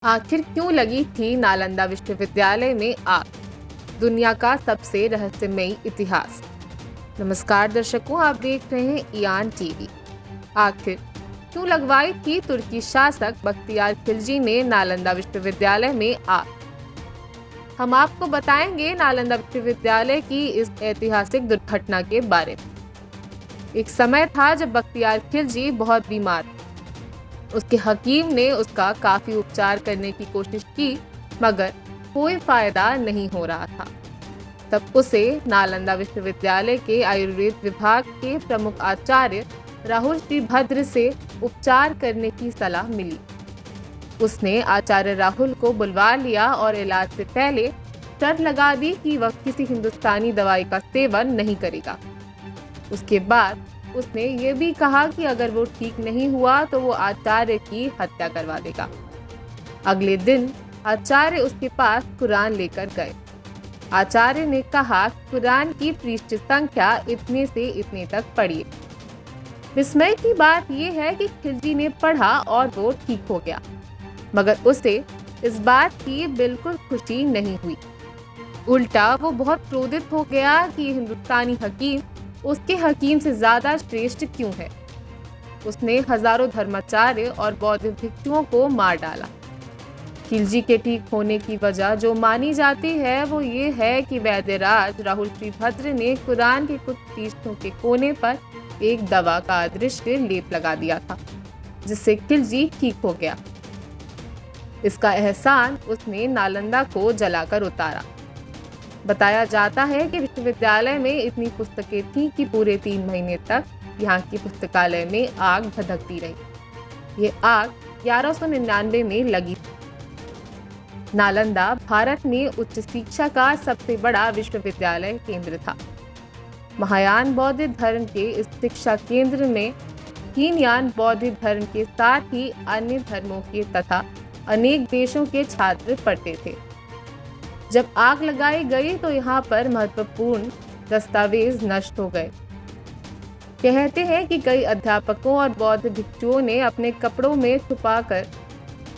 आखिर क्यों लगी थी नालंदा विश्वविद्यालय में आग? दुनिया का सबसे रहस्यमयी इतिहास। नमस्कार दर्शकों, आप देख रहे हैं ईआन टीवी। आखिर क्यों लगवाई थी तुर्की शासक बख्तियार खिलजी ने नालंदा विश्वविद्यालय में आग? हम आपको बताएंगे नालंदा विश्वविद्यालय की इस ऐतिहासिक दुर्घटना के बारे में। एक समय था जब बख्तियार खिलजी बहुत बीमार थे। उसके हकीम ने उसका काफी उपचार करने की कोशिश की, मगर कोई फायदा नहीं हो रहा था। तब उसे नालंदा विश्वविद्यालय के आयुर्वेद विभाग के प्रमुख आचार्य राहुल श्रीभद्र से उपचार करने की सलाह मिली। उसने आचार्य राहुल को बुलवा लिया और इलाज से पहले शर्त लगा दी कि वह किसी हिंदुस्तानी दवाई का सेवन नहीं करेगा। उसके बाद उसने ये भी कहा कि अगर वो ठीक नहीं हुआ तो वो आचार्य की हत्या करवा देगा। अगले दिन आचार्य उसके पास कुरान लेकर गए। आचार्य ने कहा, कुरान की पृष्ठ संख्या इतने से इतने तक पढ़िए। विस्मय की बात यह है कि खिलजी ने पढ़ा और वो ठीक हो गया, मगर उसे इस बात की बिल्कुल खुशी नहीं हुई। उल्टा वो बहुत क्रोधित हो गया कि हिंदुस्तानी हकीम उसके हकीम से ज्यादा श्रेष्ठ क्यों है। उसने हजारों धर्माचार्य और बौद्ध भिक्षुओं को मार डाला। खिलजी के ठीक होने की वजह जो मानी जाती है वो ये है कि वैद्यराज राहुल श्रीभद्र ने कुरान के कुछ पृष्ठों के कोने पर एक दवा का अदृश्य लेप लगा दिया था, जिससे खिलजी ठीक हो गया। इसका एहसान उसने नालंदा को जलाकर उतारा। बताया जाता है कि विश्वविद्यालय में इतनी पुस्तकें थीं कि पूरे 3 महीने तक यहाँ की पुस्तकालय में आग भड़कती रही। ये आग 1199 में लगी थी। नालंदा भारत में उच्च शिक्षा का सबसे बड़ा विश्वविद्यालय केंद्र था। महायान बौद्ध धर्म के इस शिक्षा केंद्र में हीनयान बौद्ध धर्म के साथ ही अन्य धर्मों के तथा अनेक देशों के छात्र पढ़ते थे। जब आग लगाई गई तो यहाँ पर महत्वपूर्ण दस्तावेज नष्ट हो गए। कहते हैं कि कई अध्यापकों और बौद्ध भिक्षुओं ने अपने कपड़ों में छुपाकर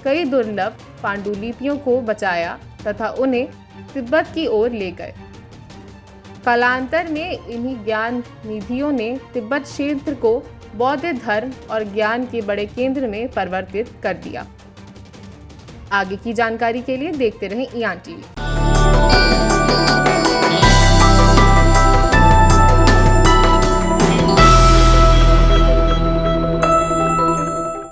कई दुर्लभ पांडुलिपियों को बचाया तथा उन्हें तिब्बत की ओर ले गए। कालांतर में इन्हीं ज्ञान निधियों ने तिब्बत क्षेत्र को बौद्ध धर्म और ज्ञान के बड़े केंद्र में परिवर्तित कर दिया। आगे की जानकारी के लिए देखते रहें ईआन टीवी।